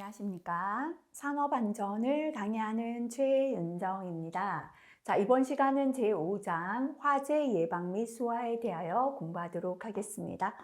안녕하십니까. 산업안전을 강의하는 최윤정입니다. 자, 이번 시간은 제5장 화재 예방 및 수화에 대하여 공부하도록 하겠습니다.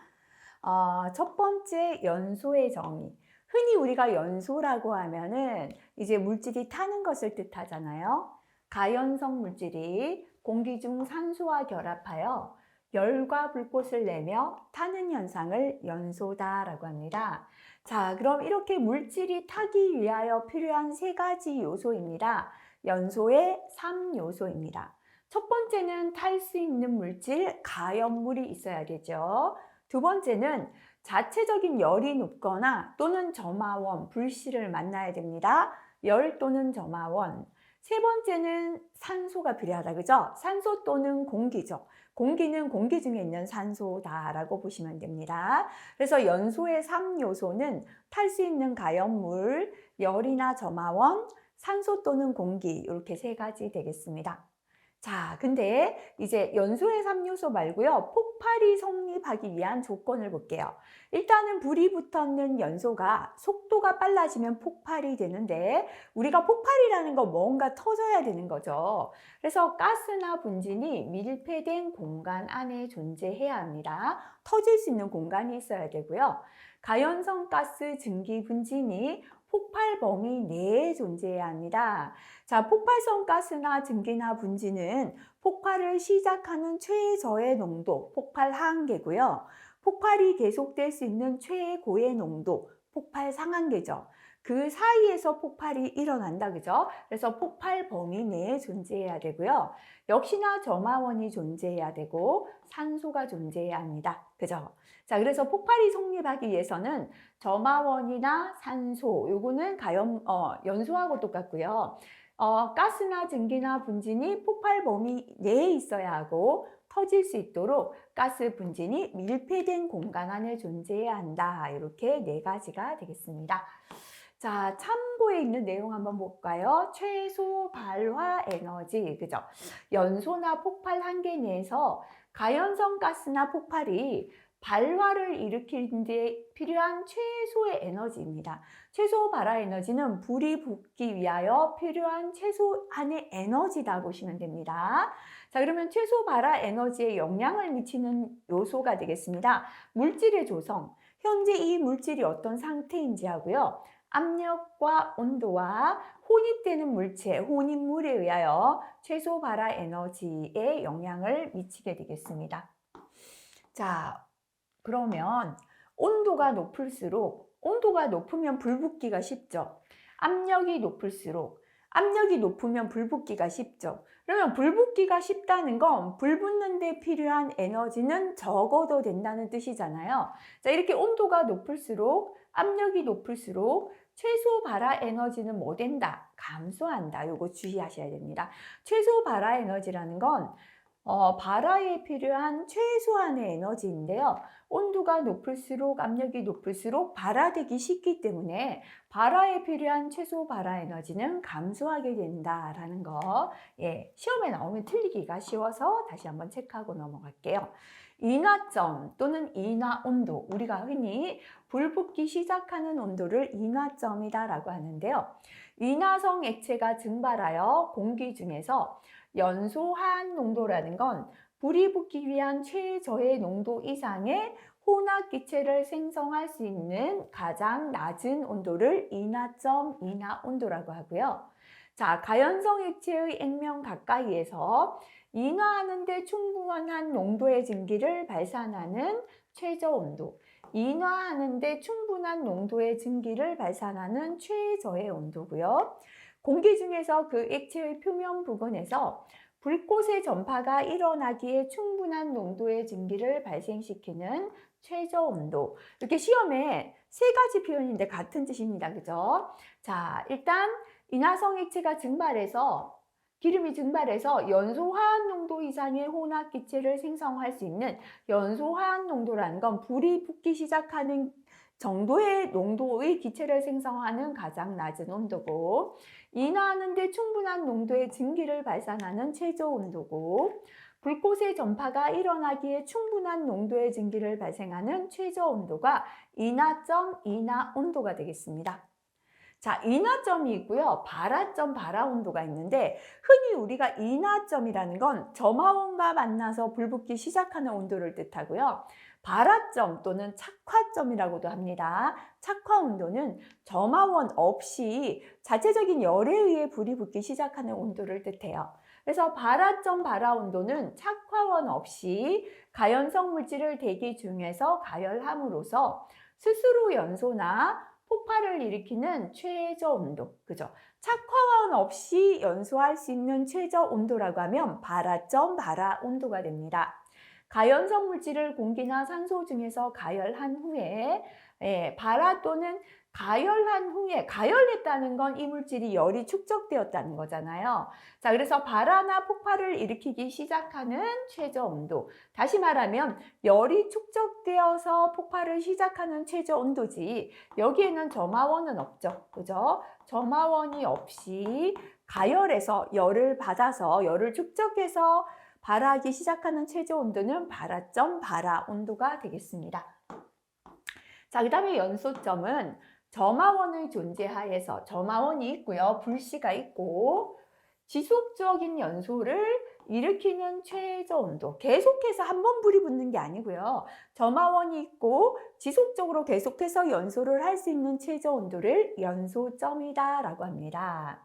첫 번째 연소의 정의. 흔히 우리가 연소라고 하면은 이제 물질이 타는 것을 뜻하잖아요. 가연성 물질이 공기 중 산소와 결합하여 열과 불꽃을 내며 타는 현상을 연소다라고 합니다. 자, 그럼 이렇게 물질이 타기 위하여 필요한 세 가지 요소입니다. 연소의 3요소입니다. 첫 번째는 탈 수 있는 물질, 가연물이 있어야 되죠. 두 번째는 자체적인 열이 높거나 또는 점화원, 불씨를 만나야 됩니다. 열 또는 점화원. 세 번째는 산소가 필요하다, 그죠? 산소 또는 공기죠. 공기는 공기 중에 있는 산소다라고 보시면 됩니다. 그래서 연소의 3요소는 탈 수 있는 가연물, 열이나 점화원, 산소 또는 공기 이렇게 세 가지 되겠습니다. 자, 근데 이제 연소의 3요소 말고요. 폭발이 성립하기 위한 조건을 볼게요. 일단은 불이 붙었는 연소가 속도가 빨라지면 폭발이 되는데 우리가 폭발이라는 거 뭔가 터져야 되는 거죠. 그래서 가스나 분진이 밀폐된 공간 안에 존재해야 합니다. 터질 수 있는 공간이 있어야 되고요. 가연성 가스 증기 분진이 폭발 범위 내에 존재해야 합니다. 자, 폭발성 가스나 증기나 분진은 폭발을 시작하는 최저의 농도, 폭발 하한계고요. 폭발이 계속될 수 있는 최고의 농도, 폭발 상한계죠. 그 사이에서 폭발이 일어난다, 그죠? 그래서 폭발 범위 내에 존재해야 되고요. 역시나 점화원이 존재해야 되고 산소가 존재해야 합니다. 그죠? 자, 그래서 폭발이 성립하기 위해서는 점화원이나 산소, 요거는 연소하고 똑같고요. 가스나 증기나 분진이 폭발 범위 내에 있어야 하고 터질 수 있도록 가스 분진이 밀폐된 공간 안에 존재해야 한다. 이렇게 네 가지가 되겠습니다. 자, 참고에 있는 내용 한번 볼까요? 최소 발화 에너지, 그죠? 연소나 폭발 한계 내에서 가연성 가스나 폭발이 발화를 일으키는 데 필요한 최소의 에너지입니다. 최소 발화 에너지는 불이 붙기 위하여 필요한 최소한의 에너지다 보시면 됩니다. 자, 그러면 최소 발화 에너지에 영향을 미치는 요소가 되겠습니다. 물질의 조성, 현재 이 물질이 어떤 상태인지 하고요. 압력과 온도와 혼입되는 물체, 혼입물에 의하여 최소 발화 에너지에 영향을 미치게 되겠습니다. 자, 그러면 온도가 높으면 불 붙기가 쉽죠. 압력이 높으면 불 붙기가 쉽죠. 그러면 불 붙기가 쉽다는 건 불 붙는 데 필요한 에너지는 적어도 된다는 뜻이잖아요. 자, 이렇게 온도가 높을수록 압력이 높을수록 최소 발화 에너지는 뭐 된다? 감소한다. 요거 주의하셔야 됩니다. 최소 발화 에너지라는 건 발화에 필요한 최소한의 에너지인데요. 온도가 높을수록 압력이 높을수록 발화되기 쉽기 때문에 발화에 필요한 최소 발화 에너지는 감소하게 된다라는 거. 예, 시험에 나오면 틀리기가 쉬워서 다시 한번 체크하고 넘어갈게요. 인화점 또는 인화온도, 우리가 흔히 불 붙기 시작하는 온도를 인화점이다라고 하는데요. 인화성 액체가 증발하여 공기 중에서 연소 하한 농도라는 건 불이 붙기 위한 최저의 농도 이상의 혼합기체를 생성할 수 있는 가장 낮은 온도를 인화점, 인화온도라고 하고요. 자, 가연성 액체의 액면 가까이에서 인화하는 데 충분한 농도의 증기를 발산하는 최저 온도, 인화하는 데 충분한 농도의 증기를 발산하는 최저의 온도고요. 공기 중에서 그 액체의 표면 부근에서 불꽃의 전파가 일어나기에 충분한 농도의 증기를 발생시키는 최저 온도. 이렇게 시험에 세 가지 표현인데 같은 뜻입니다. 그죠? 자, 일단 인화성 액체가 기름이 증발해서 연소 화학 농도 이상의 혼합 기체를 생성할 수 있는 연소 화학 농도라는 건 불이 붙기 시작하는 정도의 농도의 기체를 생성하는 가장 낮은 온도고, 인화하는 데 충분한 농도의 증기를 발산하는 최저 온도고, 불꽃의 전파가 일어나기에 충분한 농도의 증기를 발생하는 최저 온도가 인화점, 인화 온도가 되겠습니다. 자, 인하점이 있고요. 발화점, 발화온도가 있는데 흔히 우리가 인하점이라는 건 점화원과 만나서 불붙기 시작하는 온도를 뜻하고요. 발화점 또는 착화점이라고도 합니다. 착화 온도는 점화원 없이 자체적인 열에 의해 불이 붙기 시작하는 온도를 뜻해요. 그래서 발화점, 발화온도는 착화원 없이 가연성 물질을 대기 중에서 가열함으로써 스스로 연소나 폭발을 일으키는 최저 온도, 그죠? 착화원 없이 연소할 수 있는 최저 온도라고 하면 발화점, 발화온도가 됩니다. 가연성 물질을 공기나 산소 중에서 가열한 후에 발화 또는 가열한 후에, 가열했다는 건 이 물질이 열이 축적되었다는 거잖아요. 자, 그래서 발화나 폭발을 일으키기 시작하는 최저 온도. 다시 말하면 열이 축적되어서 폭발을 시작하는 최저 온도지 여기에는 점화원은 없죠. 그죠? 점화원이 없이 가열해서 열을 받아서 열을 축적해서 발화하기 시작하는 최저 온도는 발화점, 발화온도가 되겠습니다. 자, 그 다음에 연소점은 점화원의 존재하에서 점화원이 있고요. 불씨가 있고 지속적인 연소를 일으키는 최저 온도. 계속해서 한 번 불이 붙는 게 아니고요. 점화원이 있고 지속적으로 계속해서 연소를 할 수 있는 최저 온도를 연소점이다 라고 합니다.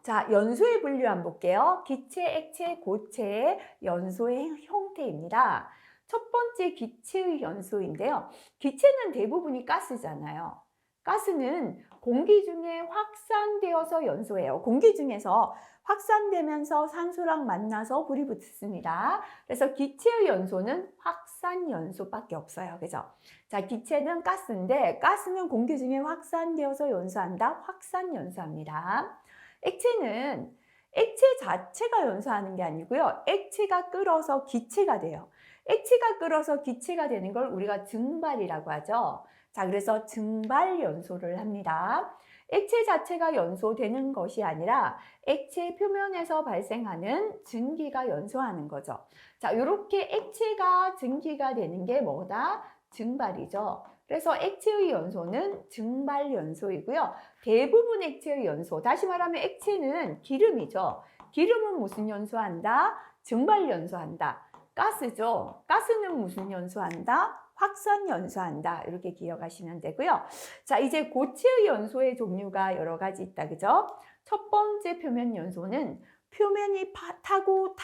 자, 연소의 분류 한번 볼게요. 기체, 액체, 고체의 연소의 형태입니다. 첫 번째 기체의 연소인데요. 기체는 대부분이 가스잖아요. 가스는 공기 중에 확산되어서 연소해요. 공기 중에서 확산되면서 산소랑 만나서 불이 붙습니다. 그래서 기체의 연소는 확산 연소밖에 없어요. 그죠? 자, 기체는 가스인데 가스는 공기 중에 확산되어서 연소한다. 확산 연소합니다. 액체는 액체 자체가 연소하는 게 아니고요. 액체가 끓어서 기체가 돼요. 액체가 끓어서 기체가 되는 걸 우리가 증발이라고 하죠. 자, 그래서 증발 연소를 합니다. 액체 자체가 연소되는 것이 아니라 액체 표면에서 발생하는 증기가 연소하는 거죠. 자, 이렇게 액체가 증기가 되는 게 뭐다? 증발이죠. 그래서 액체의 연소는 증발 연소이고요. 대부분 액체의 연소, 다시 말하면 액체는 기름이죠. 기름은 무슨 연소한다? 증발 연소한다. 가스죠. 가스는 무슨 연소한다? 확산 연소한다. 이렇게 기억하시면 되고요. 자, 이제 고체의 연소의 종류가 여러 가지 있다. 그죠? 첫 번째 표면 연소는 표면이 타고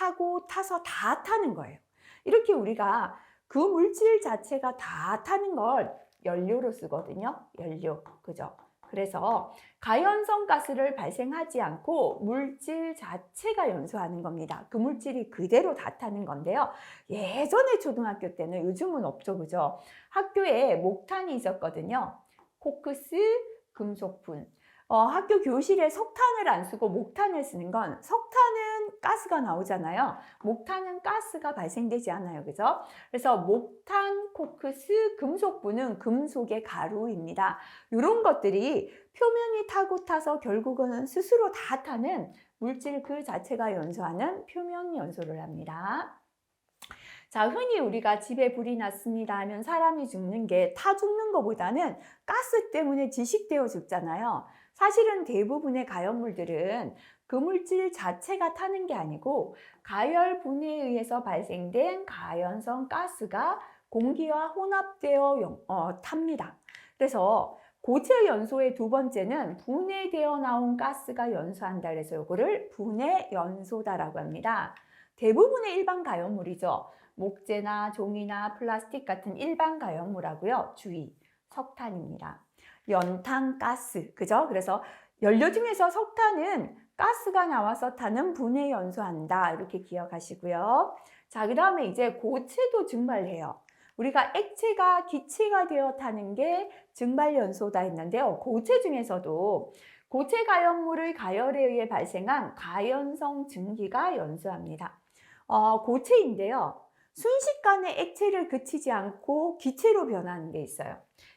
타서 다 타는 거예요. 이렇게 우리가 그 물질 자체가 다 타는 걸 연료로 쓰거든요. 연료. 그죠? 그래서 가연성 가스를 발생하지 않고 물질 자체가 연소하는 겁니다. 그 물질이 그대로 다 타는 건데요. 예전에 초등학교 때는, 요즘은 없죠. 그죠? 학교에 목탄이 있었거든요. 코크스, 금속분. 학교 교실에 석탄을 안 쓰고 목탄을 쓰는 건, 석탄은 가스가 나오잖아요. 목탄은 가스가 발생되지 않아요. 그죠? 그래서 목탄, 코크스, 금속분은 금속의 가루입니다. 이런 것들이 표면이 타고 타서 결국은 스스로 다 타는 물질 그 자체가 연소하는 표면 연소를 합니다. 자, 흔히 우리가 집에 불이 났습니다 하면 사람이 죽는 게 타 죽는 것보다는 가스 때문에 질식되어 죽잖아요. 사실은 대부분의 가연물들은 그 물질 자체가 타는 게 아니고 가열분해에 의해서 발생된 가연성 가스가 공기와 혼합되어 탑니다. 그래서 고체 연소의 두 번째는 분해되어 나온 가스가 연소한다. 그래서 이거를 분해 연소다라고 합니다. 대부분의 일반 가연물이죠. 목재나 종이나 플라스틱 같은 일반 가연물하고요. 주의, 석탄입니다. 연탄, 가스, 그죠? 그래서 연료 중에서 석탄은 가스가 나와서 타는 분해 연소한다. 이렇게 기억하시고요. 자, 그 다음에 이제 고체도 증발해요. 우리가 액체가 기체가 되어 타는 게 증발 연소다 했는데요. 고체 중에서도 고체 가연물의 가열에 의해 발생한 가연성 증기가 연소합니다. 고체인데요. 순식간에 액체를 그치지 않고 기체로 변하는 게 있어요.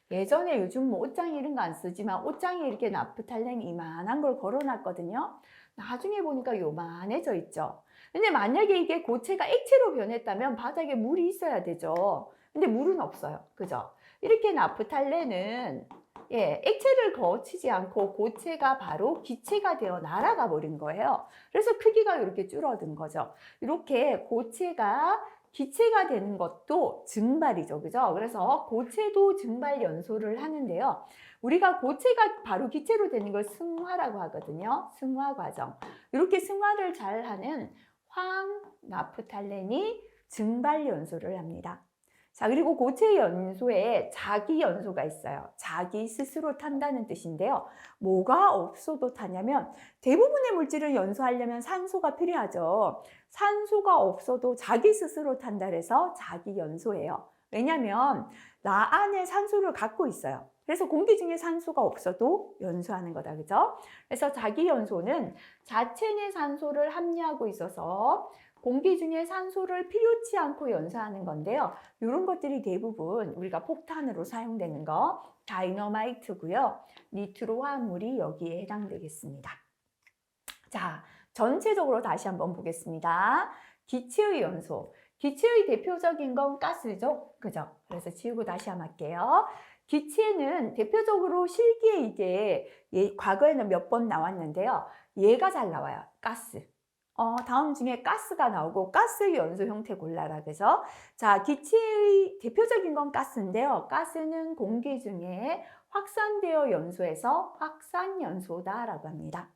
예전에, 요즘 뭐 옷장에 이런 거 안 쓰지만 옷장에 이렇게 나프탈렌 이만한 걸 걸어놨거든요. 나중에 보니까 요만해져 있죠. 근데 만약에 이게 고체가 액체로 변했다면 바닥에 물이 있어야 되죠. 근데 물은 없어요. 그죠? 이렇게 나프탈렌은 액체를 거치지 않고 고체가 바로 기체가 되어 날아가 버린 거예요. 그래서 크기가 이렇게 줄어든 거죠. 이렇게 고체가 기체가 되는 것도 증발이죠. 그죠? 그래서 고체도 증발 연소를 하는데요. 우리가 고체가 바로 기체로 되는 걸 승화라고 하거든요. 승화 과정. 이렇게 승화를 잘 하는 황나프탈렌이 증발 연소를 합니다. 자, 그리고 고체 연소에 자기 연소가 있어요. 자기 스스로 탄다는 뜻인데요. 뭐가 없어도 타냐면 대부분의 물질을 연소하려면 산소가 필요하죠. 산소가 없어도 자기 스스로 탄다 해서 자기 연소예요. 왜냐하면 나 안에 산소를 갖고 있어요. 그래서 공기 중에 산소가 없어도 연소하는 거다. 그죠? 그래서 자기 연소는 자체 내 산소를 함유하고 있어서 공기 중에 산소를 필요치 않고 연소하는 건데요. 이런 것들이 대부분 우리가 폭탄으로 사용되는 거 다이너마이트고요. 니트로 화합물이 여기에 해당되겠습니다. 자, 전체적으로 다시 한번 보겠습니다. 기체의 연소. 기체의 대표적인 건 가스죠. 그죠? 그래서 지우고 다시 한번 할게요. 기체는 대표적으로 실기에 이게 과거에는 몇 번 나왔는데요. 얘가 잘 나와요. 가스. 다음 중에 가스가 나오고 가스의 연소 형태 골라라. 그래서 자, 기체의 대표적인 건 가스인데요. 가스는 공기 중에 확산되어 연소해서 확산연소다라고 합니다.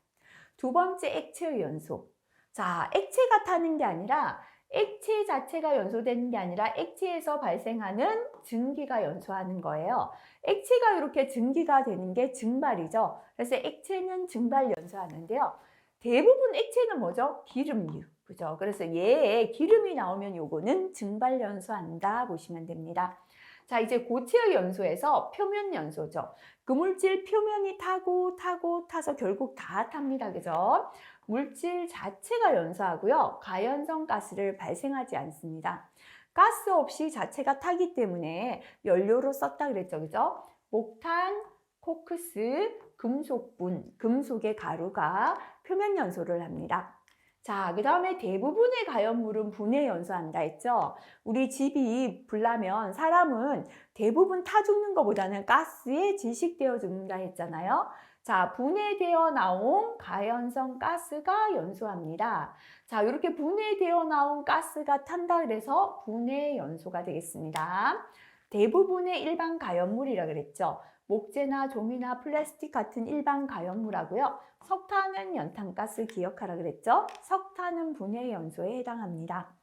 두 번째 액체의 연소. 자, 액체가 타는 게 아니라 액체 자체가 연소되는 게 아니라 액체에서 발생하는 증기가 연소하는 거예요. 액체가 이렇게 증기가 되는 게 증발이죠. 그래서 액체는 증발 연소하는데요. 대부분 액체는 뭐죠? 기름류. 그죠? 그래서 얘에 기름이 나오면 요거는 증발 연소한다 보시면 됩니다. 자, 이제 고체의 연소에서 표면 연소죠. 그 물질 표면이 타서 결국 다 탑니다. 그죠? 물질 자체가 연소하고요. 가연성 가스를 발생하지 않습니다. 가스 없이 자체가 타기 때문에 연료로 썼다 그랬죠. 그죠? 목탄, 코크스, 금속분, 금속의 가루가 표면 연소를 합니다. 자, 그 다음에 대부분의 가연물은 분해 연소한다 했죠. 우리 집이 불나면 사람은 대부분 타 죽는 것보다는 가스에 질식되어 죽는다 했잖아요. 자, 분해되어 나온 가연성 가스가 연소합니다. 자, 이렇게 분해되어 나온 가스가 탄다 그래서 분해 연소가 되겠습니다. 대부분의 일반 가연물이라 그랬죠. 목재나 종이나 플라스틱 같은 일반 가연물하고요. 석탄은 연탄가스 기억하라 그랬죠. 석탄은 분해 연소에 해당합니다.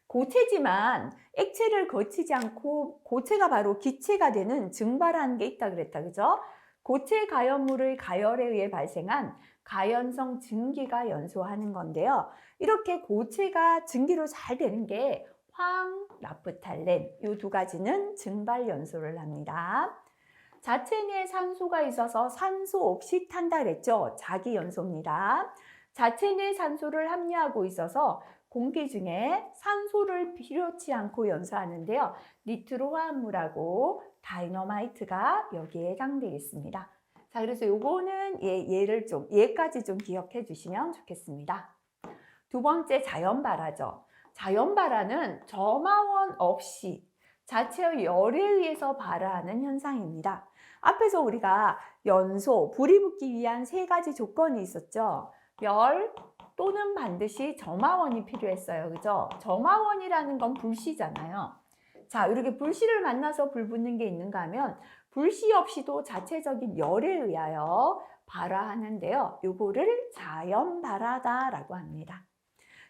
고체지만 액체를 거치지 않고 고체가 바로 기체가 되는 증발하는 게 있다 그랬다. 그죠? 고체 가연물의 가열에 의해 발생한 가연성 증기가 연소하는 건데요. 이렇게 고체가 증기로 잘 되는 게 황나프탈렌, 이 두 가지는 증발 연소를 합니다. 자체 내에 산소가 있어서 산소 없이 탄다 그랬죠. 자기 연소입니다. 자체 내 산소를 함유하고 있어서 공기 중에 산소를 필요치 않고 연소하는데요. 니트로 화합물하고 다이너마이트가 여기에 해당되겠습니다. 자, 그래서 요거는 얘까지 좀 기억해 주시면 좋겠습니다. 두 번째 자연발화죠. 자연발화는 점화원 없이 자체의 열에 의해서 발화하는 현상입니다. 앞에서 우리가 연소, 불이 붙기 위한 세 가지 조건이 있었죠. 열 또는 반드시 점화원이 필요했어요. 그죠? 점화원이라는 건 불씨잖아요. 자, 이렇게 불씨를 만나서 불 붙는 게 있는가 하면 불씨 없이도 자체적인 열에 의하여 발화하는데요. 요거를 자연발화다라고 합니다.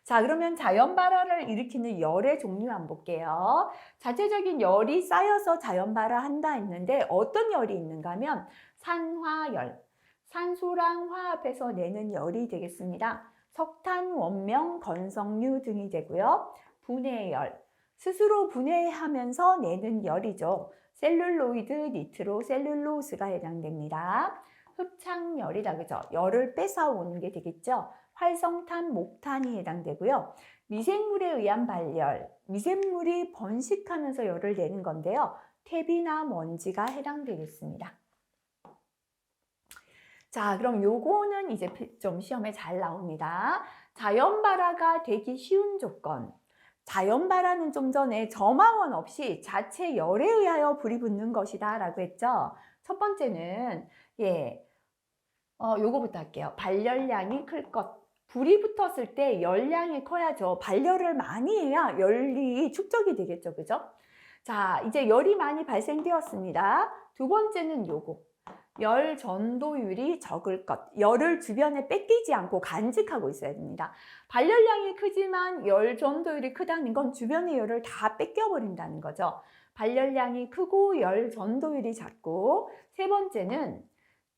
자, 그러면 자연발화를 일으키는 열의 종류 한번 볼게요. 자체적인 열이 쌓여서 자연발화한다 했는데 어떤 열이 있는가 하면 산화열, 산소랑 화합해서 내는 열이 되겠습니다. 석탄, 원명, 건성류 등이 되고요. 분해열, 스스로 분해하면서 내는 열이죠. 셀룰로이드, 니트로셀룰로스가 해당됩니다. 흡착열이다, 그죠? 열을 뺏어오는 게 되겠죠. 활성탄, 목탄이 해당되고요. 미생물에 의한 발열, 미생물이 번식하면서 열을 내는 건데요. 퇴비나 먼지가 해당되겠습니다. 자, 그럼 요거는 이제 좀 시험에 잘 나옵니다. 자연발화가 되기 쉬운 조건. 자연발화는 좀 전에 점화원 없이 자체 열에 의하여 불이 붙는 것이다 라고 했죠. 첫 번째는 요거부터 할게요. 발열량이 클 것. 불이 붙었을 때 열량이 커야죠. 발열을 많이 해야 열이 축적이 되겠죠. 그죠? 자, 이제 열이 많이 발생되었습니다. 두 번째는 요거. 열 전도율이 적을 것. 열을 주변에 뺏기지 않고 간직하고 있어야 됩니다. 발열량이 크지만 열 전도율이 크다는 건 주변의 열을 다 뺏겨버린다는 거죠. 발열량이 크고 열 전도율이 작고, 세 번째는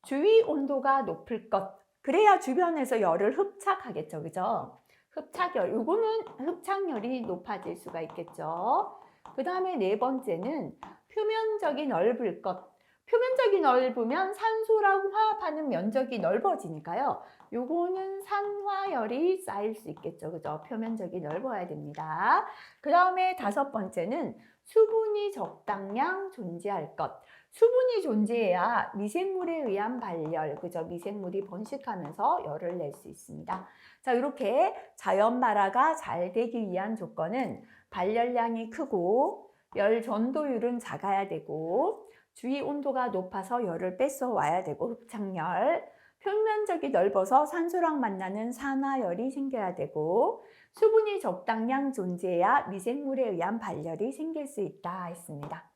주위 온도가 높을 것. 그래야 주변에서 열을 흡착하겠죠. 그죠? 흡착열. 요거는 흡착열이 높아질 수가 있겠죠. 그 다음에 네 번째는 표면적이 넓을 것. 표면적이 넓으면 산소랑 화합하는 면적이 넓어지니까요. 요거는 산화열이 쌓일 수 있겠죠. 그죠? 표면적이 넓어야 됩니다. 그 다음에 다섯 번째는 수분이 적당량 존재할 것. 수분이 존재해야 미생물에 의한 발열, 그죠? 미생물이 번식하면서 열을 낼 수 있습니다. 자, 이렇게 자연 발화가 잘 되기 위한 조건은 발열량이 크고 열 전도율은 작아야 되고 주위 온도가 높아서 열을 뺏어 와야 되고 흡착열, 표면적이 넓어서 산소랑 만나는 산화열이 생겨야 되고 수분이 적당량 존재해야 미생물에 의한 발열이 생길 수 있다 했습니다.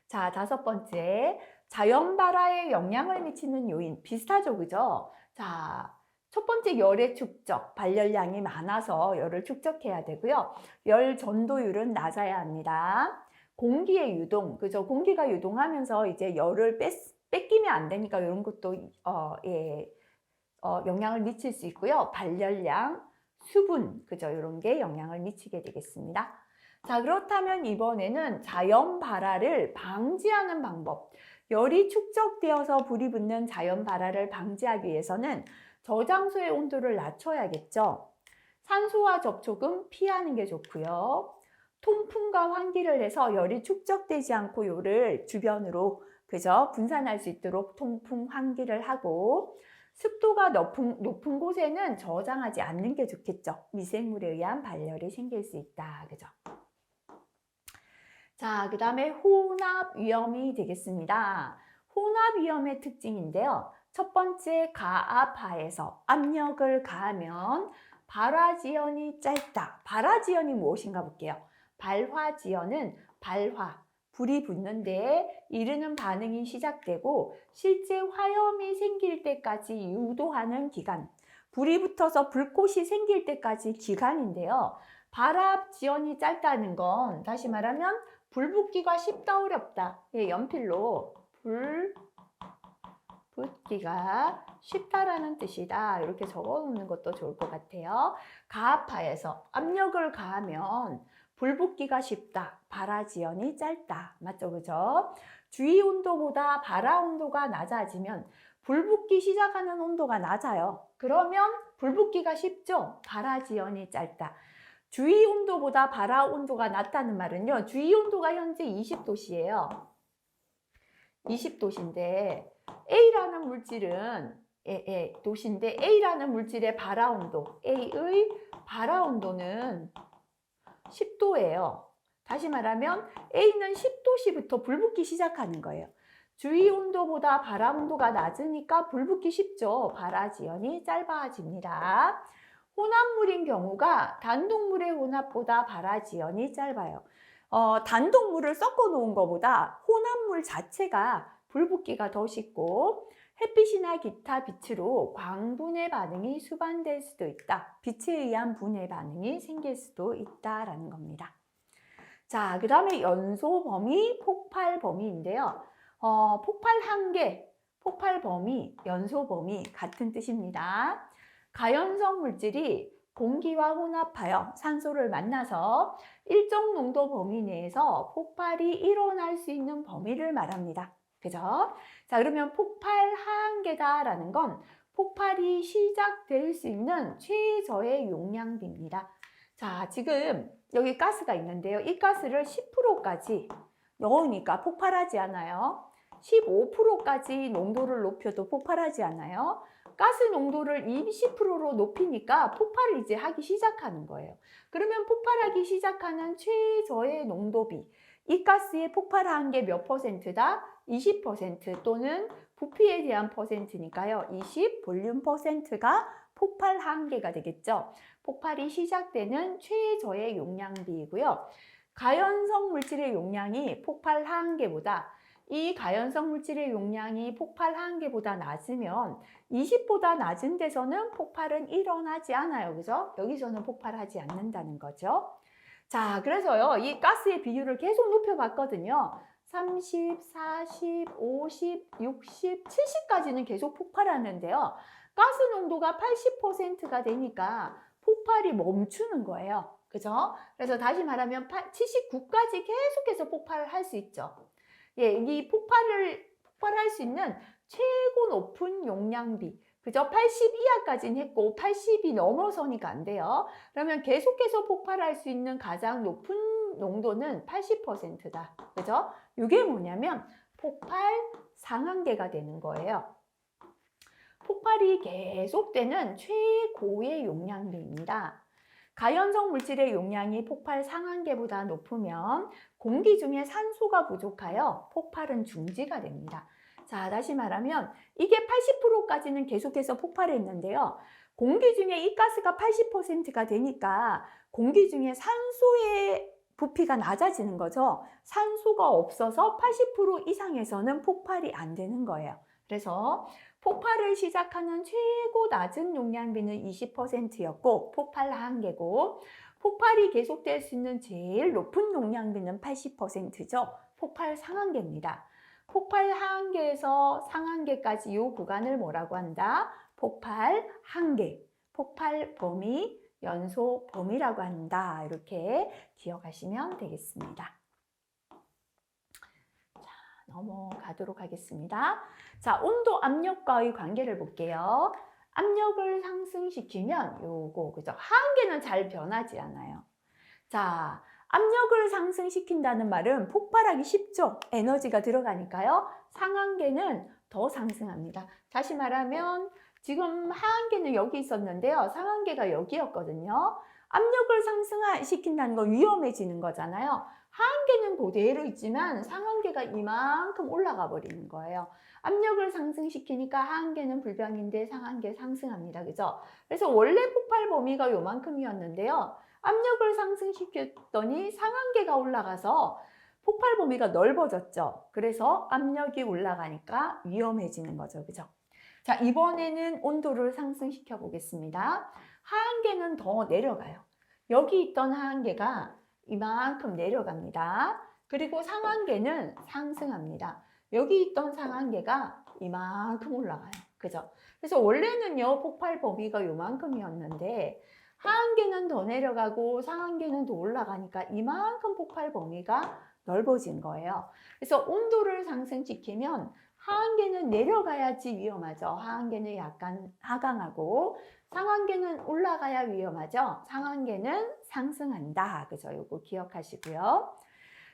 자, 다섯 번째, 자연 발화에 영향을 미치는 요인 비슷하죠, 그죠? 자, 첫 번째 열의 축적, 발열량이 많아서 열을 축적해야 되고요. 열 전도율은 낮아야 합니다. 공기의 유동, 그죠? 공기가 유동하면서 이제 열을 뺏기면 안 되니까 이런 것도 영향을 미칠 수 있고요. 발열량, 수분, 그죠? 이런 게 영향을 미치게 되겠습니다. 자, 그렇다면 이번에는 자연 발화를 방지하는 방법. 열이 축적되어서 불이 붙는 자연 발화를 방지하기 위해서는 저장소의 온도를 낮춰야겠죠. 산소와 접촉은 피하는 게 좋고요. 통풍과 환기를 해서 열이 축적되지 않고 열을 주변으로 그죠? 분산할 수 있도록 통풍, 환기를 하고 습도가 높은 곳에는 저장하지 않는 게 좋겠죠. 미생물에 의한 발열이 생길 수 있다. 그죠? 자, 그 다음에 혼합 위험이 되겠습니다. 혼합 위험의 특징인데요. 첫 번째, 가압하에서 압력을 가하면 발화지연이 짧다. 발화지연이 무엇인가 볼게요. 발화지연은 발화, 불이 붙는데 이르는 반응이 시작되고 실제 화염이 생길 때까지 유도하는 기간, 불이 붙어서 불꽃이 생길 때까지 기간인데요. 발화지연이 짧다는 건 다시 말하면 불 붙기가 쉽다 어렵다. 연필로 불 붙기가 쉽다라는 뜻이다. 이렇게 적어 놓는 것도 좋을 것 같아요. 가압하에서 압력을 가하면 불 붙기가 쉽다. 발화지연이 짧다. 맞죠? 그죠? 주위 온도보다 발화 온도가 낮아지면 불 붙기 시작하는 온도가 낮아요. 그러면 불 붙기가 쉽죠? 발화지연이 짧다. 주위 온도보다 발화 온도가 낮다는 말은요. 주위 온도가 현재 20도씨예요. 20도씨인데 A라는 물질은 도시인데 A라는 물질의 발화 온도, A의 발화 온도는 10도예요. 다시 말하면 A는 10도씨부터 불 붙기 시작하는 거예요. 주위 온도보다 발화 온도가 낮으니까 불 붙기 쉽죠. 발화지연이 짧아집니다. 혼합물인 경우가 단독물의 혼합보다 발화지연이 짧아요. 단독물을 섞어 놓은 것보다 혼합물 자체가 불 붙기가 더 쉽고 햇빛이나 기타 빛으로 광분해 반응이 수반될 수도 있다. 빛에 의한 분해 반응이 생길 수도 있다라는 겁니다. 자, 그 다음에 연소 범위, 폭발 범위인데요. 폭발 한계, 폭발 범위, 연소 범위 같은 뜻입니다. 가연성 물질이 공기와 혼합하여 산소를 만나서 일정 농도 범위 내에서 폭발이 일어날 수 있는 범위를 말합니다. 그죠? 자, 그러면 폭발 한계다라는 건 폭발이 시작될 수 있는 최저의 용량비입니다. 자, 지금 여기 가스가 있는데요. 이 가스를 10%까지 넣으니까 폭발하지 않아요. 15%까지 농도를 높여도 폭발하지 않아요. 가스 농도를 20%로 높이니까 폭발을 이제 하기 시작하는 거예요. 그러면 폭발하기 시작하는 최저의 농도비, 이 가스의 폭발 한계 몇 %다? 20% 또는 부피에 대한 퍼센트니까요. 20 볼륨 퍼센트가 폭발 한계가 되겠죠. 폭발이 시작되는 최저의 용량비이고요. 가연성 물질의 용량이 폭발 한계보다 이 가연성 물질의 용량이 폭발 한계보다 낮으면 20보다 낮은 데서는 폭발은 일어나지 않아요. 그죠? 여기서는 폭발하지 않는다는 거죠. 자, 그래서요, 이 가스의 비율을 계속 높여봤거든요. 30, 40, 50, 60, 70까지는 계속 폭발하는데요. 가스 농도가 80%가 되니까 폭발이 멈추는 거예요. 그죠? 그래서 다시 말하면 79까지 계속해서 폭발을 할 수 있죠. 예, 이 폭발할 수 있는 최고 높은 용량비. 그죠? 80 이하까지는 했고 80이 넘어서니까 안 돼요. 그러면 계속해서 폭발할 수 있는 가장 높은 농도는 80%다. 그죠? 이게 뭐냐면 폭발 상한계가 되는 거예요. 폭발이 계속되는 최고의 용량비입니다. 가연성 물질의 용량이 폭발 상한계보다 높으면 공기 중에 산소가 부족하여 폭발은 중지가 됩니다. 자, 다시 말하면 이게 80%까지는 계속해서 폭발했는데요. 공기 중에 이 가스가 80%가 되니까 공기 중에 산소의 부피가 낮아지는 거죠. 산소가 없어서 80% 이상에서는 폭발이 안 되는 거예요. 그래서 폭발을 시작하는 최고 낮은 용량비는 20%였고 폭발 한계고, 폭발이 계속될 수 있는 제일 높은 용량비는 80%죠. 폭발 상한계입니다. 폭발 하한계에서 상한계까지 이 구간을 뭐라고 한다? 폭발 한계, 폭발 범위, 연소 범위라고 한다. 이렇게 기억하시면 되겠습니다. 자, 넘어가도록 하겠습니다. 자, 온도 압력과의 관계를 볼게요. 압력을 상승시키면 요거, 그죠? 하한계는 잘 변하지 않아요. 자, 압력을 상승시킨다는 말은 폭발하기 쉽죠? 에너지가 들어가니까요. 상한계는 더 상승합니다. 다시 말하면 지금 하한계는 여기 있었는데요. 상한계가 여기였거든요. 압력을 상승시킨다는 건 위험해지는 거잖아요. 하한계는 그대로 있지만 상한계가 이만큼 올라가 버리는 거예요. 압력을 상승시키니까 하한계는 불변인데 상한계 상승합니다. 그죠? 그래서 원래 폭발 범위가 요만큼이었는데요. 압력을 상승시켰더니 상한계가 올라가서 폭발 범위가 넓어졌죠. 그래서 압력이 올라가니까 위험해지는 거죠. 그죠? 자, 이번에는 온도를 상승시켜 보겠습니다. 하한계는 더 내려가요. 여기 있던 하한계가 이만큼 내려갑니다. 그리고 상한계는 상승합니다. 여기 있던 상한계가 이만큼 올라가요. 그죠? 그래서 원래는요, 폭발 범위가 요만큼이었는데 하한계는 더 내려가고 상한계는 더 올라가니까 이만큼 폭발 범위가 넓어진 거예요. 그래서 온도를 상승시키면 하한계는 내려가야지 위험하죠. 하한계는 약간 하강하고 상한계는 올라가야 위험하죠. 상한계는 상승한다. 그죠? 요거 기억하시고요.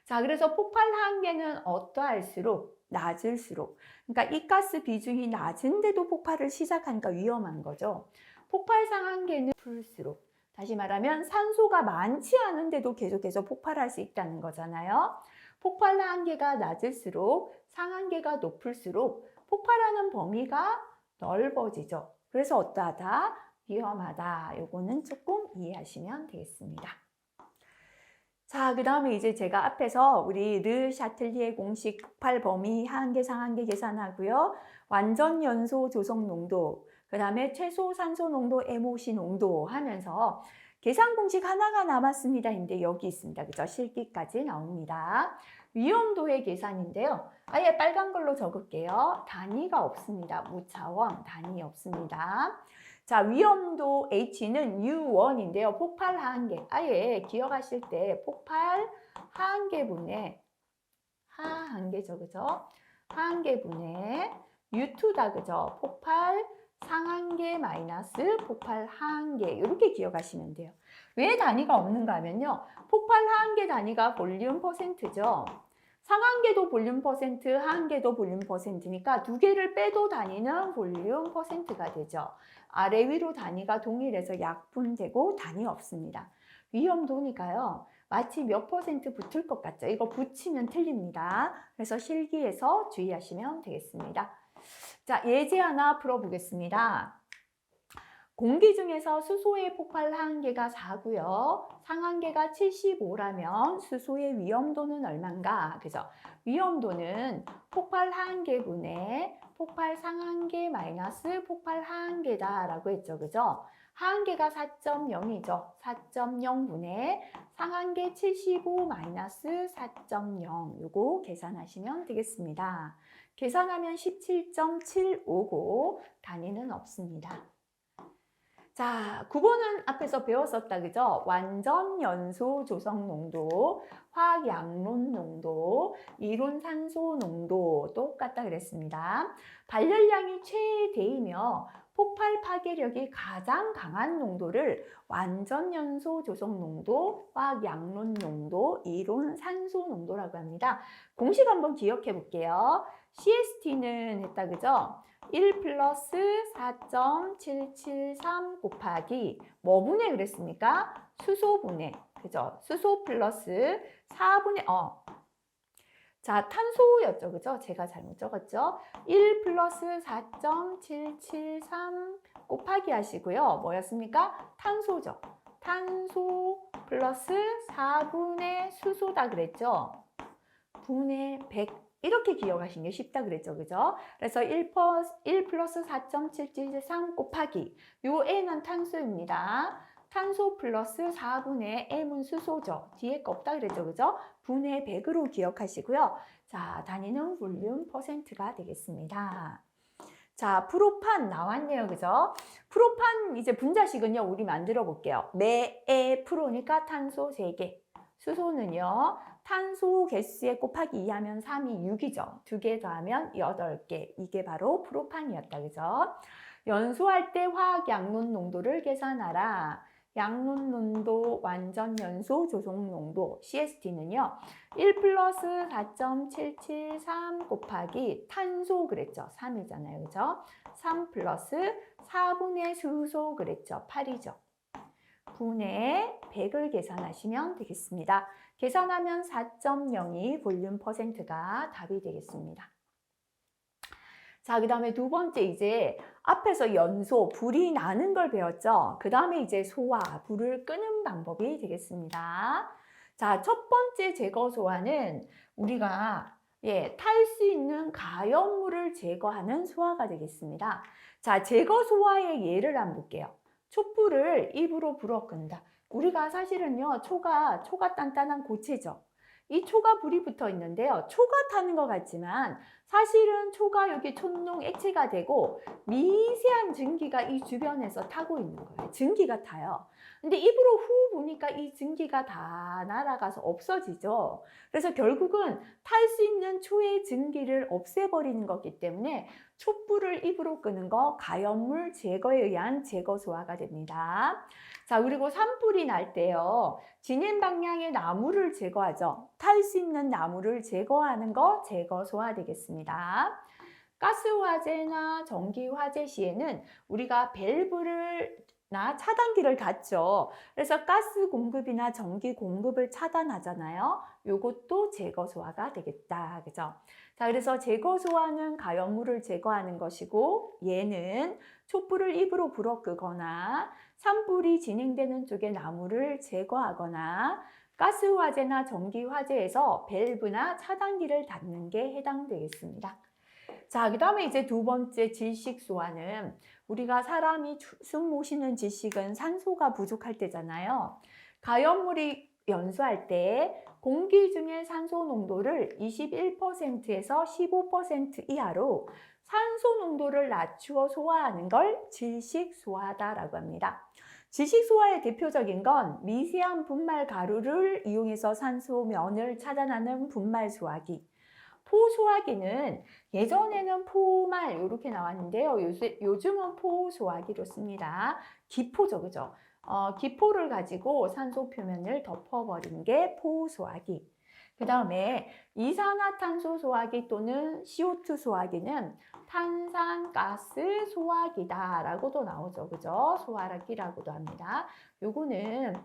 자, 그래서 폭발 하한계는 어떠할수록 낮을수록, 그러니까 이 가스 비중이 낮은데도 폭발을 시작하니까 위험한 거죠. 폭발 상한계는 풀수록, 다시 말하면 산소가 많지 않은데도 계속해서 폭발할 수 있다는 거잖아요. 폭발 하한계가 낮을수록 상한계가 높을수록 폭발하는 범위가 넓어지죠. 그래서 어떠하다? 위험하다. 요거는 조금 이해하시면 되겠습니다. 자, 그 다음에 이제 제가 앞에서 우리 르 샤틀리에 공식 폭발 범위 하한계 상한계 계산하고요. 완전 연소 조성 농도, 그 다음에 최소 산소 농도 MOC 농도 하면서 계산 공식 하나가 남았습니다. 근데 여기 있습니다. 그죠? 실기까지 나옵니다. 위험도의 계산인데요. 아예 빨간 걸로 적을게요. 단위가 없습니다. 무차원 단위 없습니다. 자, 위험도 H는 U1인데요. 폭발 하한계. 아예 기억하실 때 폭발 하한계분의 하한계죠. 그죠? 하한계분의 U2다. 그죠? 폭발 상한계 마이너스 폭발 하한계. 이렇게 기억하시면 돼요. 왜 단위가 없는가 하면요. 폭발 하한계 단위가 볼륨 퍼센트죠. 상한계도 볼륨 퍼센트, 하한계도 볼륨 퍼센트니까 두 개를 빼도 단위는 볼륨 퍼센트가 되죠. 아래 위로 단위가 동일해서 약분되고 단위 없습니다. 위험도니까요. 마치 몇 퍼센트 붙을 것 같죠? 이거 붙이면 틀립니다. 그래서 실기에서 주의하시면 되겠습니다. 자, 예제 하나 풀어보겠습니다. 공기 중에서 수소의 폭발 하한계가 4고요. 상한계가 75라면 수소의 위험도는 얼마인가? 그죠? 위험도는 폭발 하한계분의 폭발 상한계 마이너스 폭발 하한계다라고 했죠. 그죠? 하한계가 4.0이죠. 4.0분의 상한계 75 마이너스 4.0 요거 계산하시면 되겠습니다. 계산하면 17.759 단위는 없습니다. 자, 9번은 앞에서 배웠었다, 그죠? 완전 연소 조성 농도, 화학 양론 농도, 이론 산소 농도 똑같다 그랬습니다. 발열량이 최대이며 폭발 파괴력이 가장 강한 농도를 완전 연소 조성 농도, 화학 양론 농도, 이론 산소 농도라고 합니다. 공식 한번 기억해 볼게요. CST는 했다, 그죠? 1 플러스 4.773 곱하기 뭐 분의 그랬습니까? 수소 분의, 그죠? 수소 플러스 4분의, 자, 탄소였죠, 그죠? 제가 잘못 적었죠? 1 플러스 4.773 곱하기 하시고요. 뭐였습니까? 탄소죠. 탄소 플러스 4분의 수소다 그랬죠? 분의 100. 이렇게 기억하시는 게 쉽다 그랬죠, 그죠? 그래서 1 플러스 4.773 곱하기 요 N은 탄소입니다. 탄소 플러스 4분의 M은 수소죠. 뒤에 거 없다 그랬죠, 그죠? 분의 100으로 기억하시고요. 자, 단위는 볼륨 퍼센트가 되겠습니다. 자, 프로판 나왔네요, 그죠? 프로판 이제 분자식은요, 우리 만들어 볼게요. 매에 프로니까 탄소 3개. 수소는요, 탄소 개수에 곱하기 2 하면 3이 6이죠. 2개 더하면 8개. 이게 바로 프로판이었다, 그죠? 연소할 때 화학 양론 농도를 계산하라. 양론 농도, 완전 연소 조성 농도, CST는요, 1 플러스 4.773 곱하기 탄소 그랬죠. 3이잖아요, 그죠? 3 플러스 4분의 수소 그랬죠. 8이죠. 분의 100을 계산하시면 되겠습니다. 계산하면 4.02 볼륨 퍼센트가 답이 되겠습니다. 자, 그 다음에 두 번째 이제 앞에서 연소, 불이 나는 걸 배웠죠. 그 다음에 이제 소화, 불을 끄는 방법이 되겠습니다. 자, 첫 번째 제거 소화는 우리가 탈 수 있는 가연물을 제거하는 소화가 되겠습니다. 자, 제거 소화의 예를 한번 볼게요. 촛불을 입으로 불어 끈다. 우리가 사실은요, 초가 단단한 고체죠. 이 초가 불이 붙어 있는데요. 초가 타는 것 같지만 사실은 초가 여기 촛농 액체가 되고 미세한 증기가 이 주변에서 타고 있는 거예요. 증기가 타요. 근데 입으로 후 부니까 이 증기가 다 날아가서 없어지죠. 그래서 결국은 탈 수 있는 초의 증기를 없애버리는 거기 때문에 촛불을 입으로 끄는 거 가연물 제거에 의한 제거 소화가 됩니다. 자, 그리고 산불이 날 때요. 진행 방향의 나무를 제거하죠. 탈 수 있는 나무를 제거하는 거 제거 소화 되겠습니다. 가스 화재나 전기 화재 시에는 우리가 밸브를 차단기를 닫죠. 그래서 가스 공급이나 전기 공급을 차단하잖아요. 요것도 제거 소화가 되겠다. 그죠? 자, 그래서 제거 소화는 가연물을 제거하는 것이고 얘는 촛불을 입으로 불어 끄거나 산불이 진행되는 쪽에 나무를 제거하거나 가스 화재나 전기 화재에서 밸브나 차단기를 닫는 게 해당되겠습니다. 자, 그 다음에 이제 두 번째 질식 소화는 우리가 사람이 숨 못 쉬는 질식은 산소가 부족할 때잖아요. 가연물이 연소할 때 공기 중에 산소 농도를 21%에서 15% 이하로 산소 농도를 낮추어 소화하는 걸 질식 소화다라고 합니다. 질식 소화의 대표적인 건 미세한 분말 가루를 이용해서 산소 면을 차단하는 분말 소화기. 포소화기는 예전에는 포말 이렇게 나왔는데요. 요즘은 포소화기로 씁니다. 기포죠, 그죠? 기포를 가지고 산소 표면을 덮어버리는 게 포소화기. 그 다음에 이산화탄소 소화기 또는 CO2 소화기는 탄산가스 소화기다 라고도 나오죠, 그죠? 소화기라고도 합니다. 요거는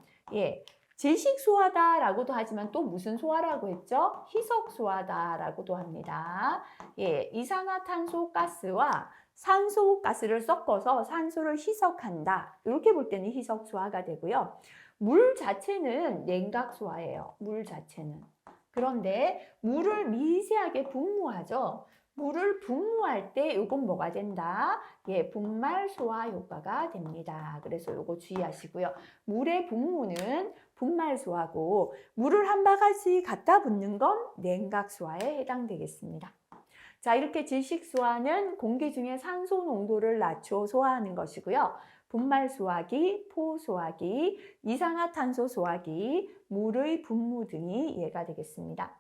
질식소화다라고도 하지만 또 무슨 소화라고 했죠? 희석소화다라고도 합니다. 예, 이산화탄소가스와 산소가스를 섞어서 산소를 희석한다. 이렇게 볼 때는 희석소화가 되고요. 물 자체는 냉각소화예요. 물 자체는. 그런데 물을 미세하게 분무하죠. 물을 분무할 때 이건 뭐가 된다? 예, 분말 소화 효과가 됩니다. 그래서 이거 주의하시고요. 물의 분무는 분말 소화고 물을 한 바가지 갖다 붓는 건 냉각 소화에 해당되겠습니다. 자, 이렇게 질식 소화는 공기 중에 산소 농도를 낮춰 소화하는 것이고요. 분말 소화기, 포 소화기, 이산화탄소 소화기, 물의 분무 등이 예가 되겠습니다.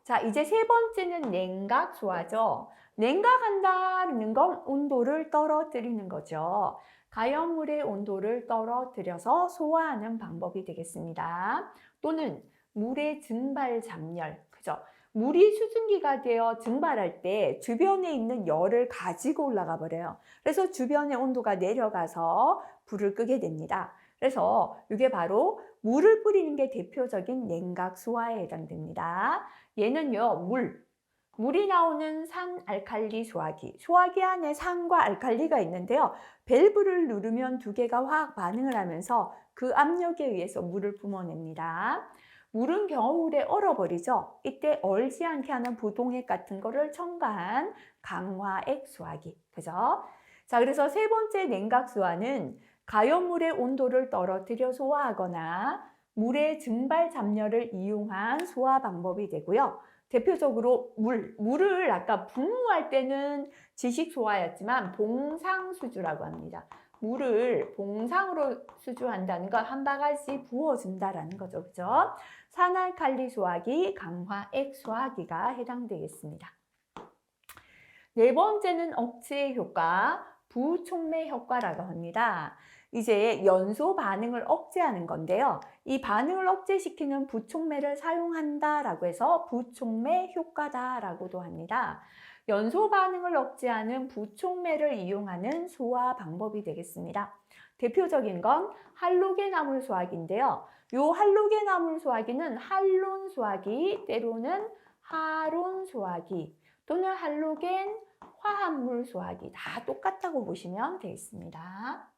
자, 이제 세 번째는 냉각 소화죠. 냉각한다는 건 온도를 떨어뜨리는 거죠. 가연물의 온도를 떨어뜨려서 소화하는 방법이 되겠습니다. 또는 물의 증발 잠열, 그죠? 물이 수증기가 되어 증발할 때 주변에 있는 열을 가지고 올라가 버려요. 그래서 주변의 온도가 내려가서 불을 끄게 됩니다. 그래서 이게 바로 물을 뿌리는 게 대표적인 냉각 소화에 해당됩니다. 얘는요, 물이 나오는 산알칼리 소화기. 소화기 안에 산과 알칼리가 있는데요. 밸브를 누르면 두 개가 화학 반응을 하면서 그 압력에 의해서 물을 뿜어냅니다. 물은 겨울에 얼어버리죠. 이때 얼지 않게 하는 부동액 같은 거를 첨가한 강화액 소화기. 그죠? 자, 그래서 세 번째 냉각 소화는 가연물의 온도를 떨어뜨려 소화하거나 물의 증발 잠열을 이용한 소화 방법이 되고요. 대표적으로 물을 아까 분무할 때는 지식 소화였지만 봉상수주라고 합니다. 물을 봉상으로 수주한다는 건 한 바가지 부어준다라는 거죠. 그죠? 산알칼리 소화기, 강화액 소화기가 해당되겠습니다. 네 번째는 억제 효과, 부촉매 효과라고 합니다. 이제 연소 반응을 억제하는 건데요. 이 반응을 억제시키는 부촉매를 사용한다라고 해서 부촉매 효과다라고도 합니다. 연소 반응을 억제하는 부촉매를 이용하는 소화 방법이 되겠습니다. 대표적인 건 할로겐나물 소화기인데요. 이 할로겐나물 소화기는 할론 소화기, 때로는 하론 소화기 또는 할로겐 화합물 소화기 다 똑같다고 보시면 되겠습니다.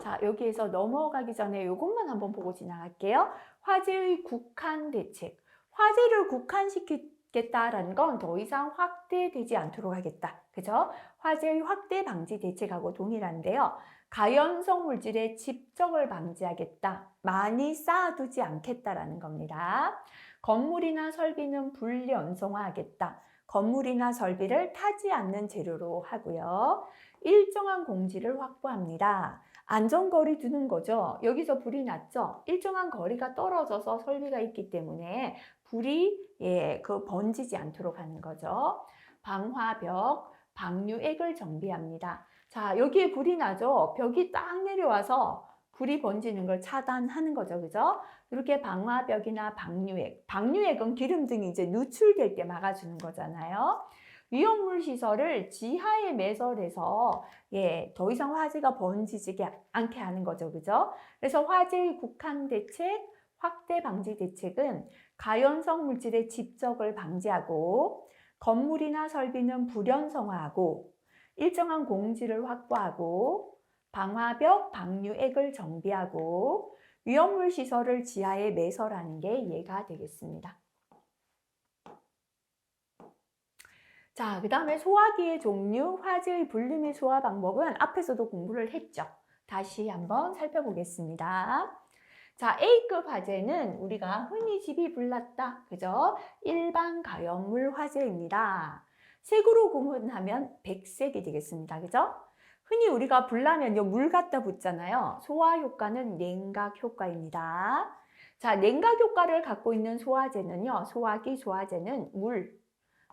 자, 여기에서 넘어가기 전에 이것만 한번 보고 지나갈게요. 화재의 국한 대책. 화재를 국한시키겠다라는 건 더 이상 확대되지 않도록 하겠다. 그죠? 화재의 확대 방지 대책하고 동일한데요. 가연성 물질의 집적을 방지하겠다. 많이 쌓아두지 않겠다라는 겁니다. 건물이나 설비는 불연성화하겠다. 건물이나 설비를 타지 않는 재료로 하고요. 일정한 공지를 확보합니다. 안전거리 두는 거죠. 여기서 불이 났죠. 일정한 거리가 떨어져서 설비가 있기 때문에 불이 번지지 않도록 하는 거죠. 방화벽, 방류액을 정비합니다. 자, 여기에 불이 나죠. 벽이 딱 내려와서 불이 번지는 걸 차단하는 거죠. 그죠? 이렇게 방화벽이나 방류액. 방류액은 기름 등이 이제 누출될 때 막아주는 거잖아요. 위험물 시설을 지하에 매설해서 더 이상 화재가 번지지 않게 하는 거죠. 그죠? 그래서 화재의 국한 대책, 확대 방지 대책은 가연성 물질의 집적을 방지하고 건물이나 설비는 불연성화하고 일정한 공지를 확보하고 방화벽, 방류액을 정비하고 위험물 시설을 지하에 매설하는 게 이해가 되겠습니다. 자, 그 다음에 소화기의 종류, 화재의 분리 및 소화 방법은 앞에서도 공부를 했죠. 다시 한번 살펴보겠습니다. 자, A급 화재는 우리가 흔히 집이 불났다. 그죠? 일반 가연물 화재입니다. 색으로 구분하면 백색이 되겠습니다. 그죠? 흔히 우리가 불나면요, 물 갖다 붓잖아요. 소화 효과는 냉각 효과입니다. 자, 냉각 효과를 갖고 있는 소화제는요, 소화기, 소화제는 물,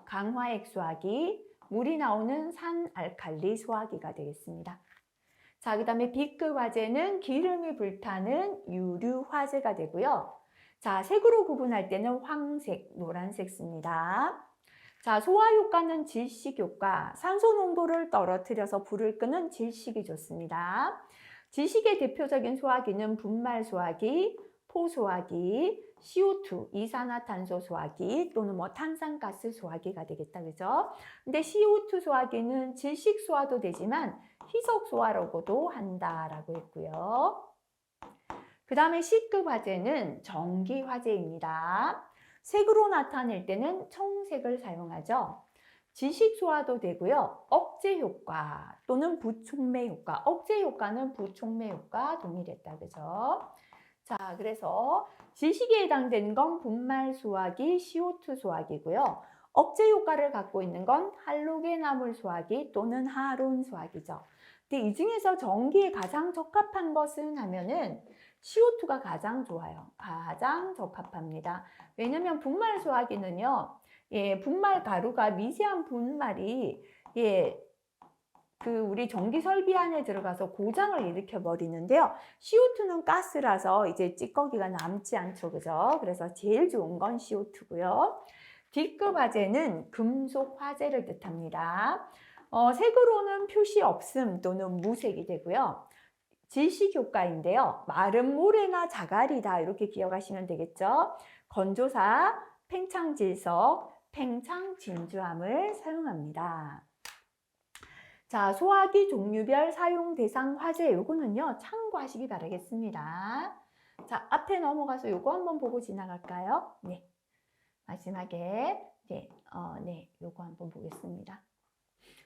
강화액 소화기, 물이 나오는 산알칼리 소화기가 되겠습니다. 자, 그 다음에 B급 화재는 기름이 불타는 유류 화재가 되고요. 자, 색으로 구분할 때는 황색, 노란색 씁니다. 자, 소화 효과는 질식 효과, 산소 농도를 떨어뜨려서 불을 끄는 질식이 좋습니다. 질식의 대표적인 소화기는 분말 소화기, 포소화기, CO2, 이산화탄소 소화기 또는 뭐 탄산가스 소화기가 되겠다. 그죠? 근데 CO2 소화기는 질식 소화도 되지만 희석 소화라고도 한다라고 했고요. 그 다음에 C급 화재는 전기 화재입니다. 색으로 나타낼 때는 청색을 사용하죠. 지식 소화도 되고요. 억제 효과 또는 부촉매 효과. 억제 효과는 부촉매 효과 동일했다. 그죠? 자, 그래서 지식에 해당되는 건 분말 소화기, CO2 소화기고요. 억제 효과를 갖고 있는 건 할로겐화물 소화기 또는 하론 소화기죠. 근데 이 중에서 전기에 가장 적합한 것은 하면은 CO2가 가장 좋아요. 가장 적합합니다. 왜냐면 분말 소화기는요. 분말 가루가 미세한 분말이 우리 전기 설비 안에 들어가서 고장을 일으켜 버리는데요. CO2는 가스라서 이제 찌꺼기가 남지 않죠. 그죠? 그래서 제일 좋은 건 CO2고요. D급 화재는 금속 화재를 뜻합니다. 색으로는 표시 없음 또는 무색이 되고요. 질식 효과인데요. 마른 모래나 자갈이다 이렇게 기억하시면 되겠죠. 건조사, 팽창질석, 팽창진주암을 사용합니다. 자, 소화기 종류별 사용 대상 화재 요거는요. 참고하시기 바라겠습니다. 자, 앞에 넘어가서 요거 한번 보고 지나갈까요? 네. 마지막에 요거 한번 보겠습니다.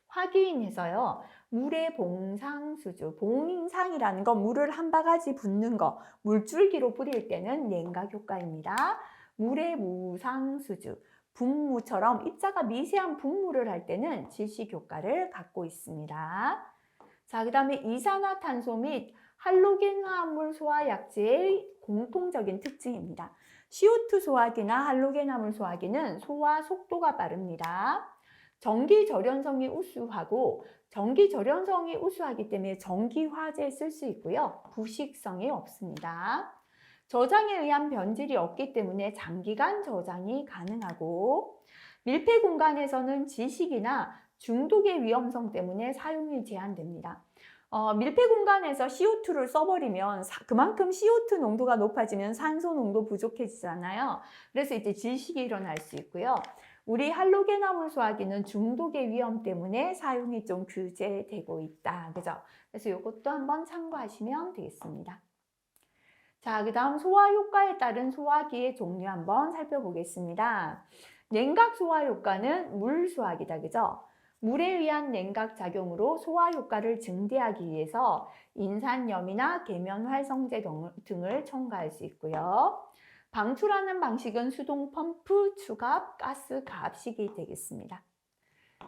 확인해서요. 물의 봉상수주, 봉상이라는 건 물을 한 바가지 붓는 거, 물줄기로 뿌릴 때는 냉각 효과입니다. 물의 무상수주, 분무처럼 입자가 미세한 분무를 할 때는 질식 효과를 갖고 있습니다. 자, 그 다음에 이산화탄소 및 할로겐 화합물 소화 약제의 공통적인 특징입니다. CO2 소화기나 할로겐 화합물 소화기는 소화 속도가 빠릅니다. 전기 절연성이 우수하고 전기 절연성이 우수하기 때문에 전기 화재에 쓸 수 있고요. 부식성이 없습니다. 저장에 의한 변질이 없기 때문에 장기간 저장이 가능하고 밀폐 공간에서는 지식이나 중독의 위험성 때문에 사용이 제한됩니다. 밀폐 공간에서 CO2를 써버리면 그만큼 CO2 농도가 높아지면 산소 농도 부족해지잖아요. 그래서 이제 질식이 일어날 수 있고요. 우리 할로겐화물 소화기는 중독의 위험 때문에 사용이 좀 규제되고 있다. 그죠? 그래서 이것도 한번 참고하시면 되겠습니다. 자, 그 다음 소화 효과에 따른 소화기의 종류 한번 살펴보겠습니다. 냉각 소화 효과는 물 소화기다. 그죠? 물에 의한 냉각 작용으로 소화 효과를 증대하기 위해서 인산염이나 계면 활성제 등을 첨가할 수 있고요. 방출하는 방식은 수동 펌프, 추갑, 가스 가압식이 되겠습니다.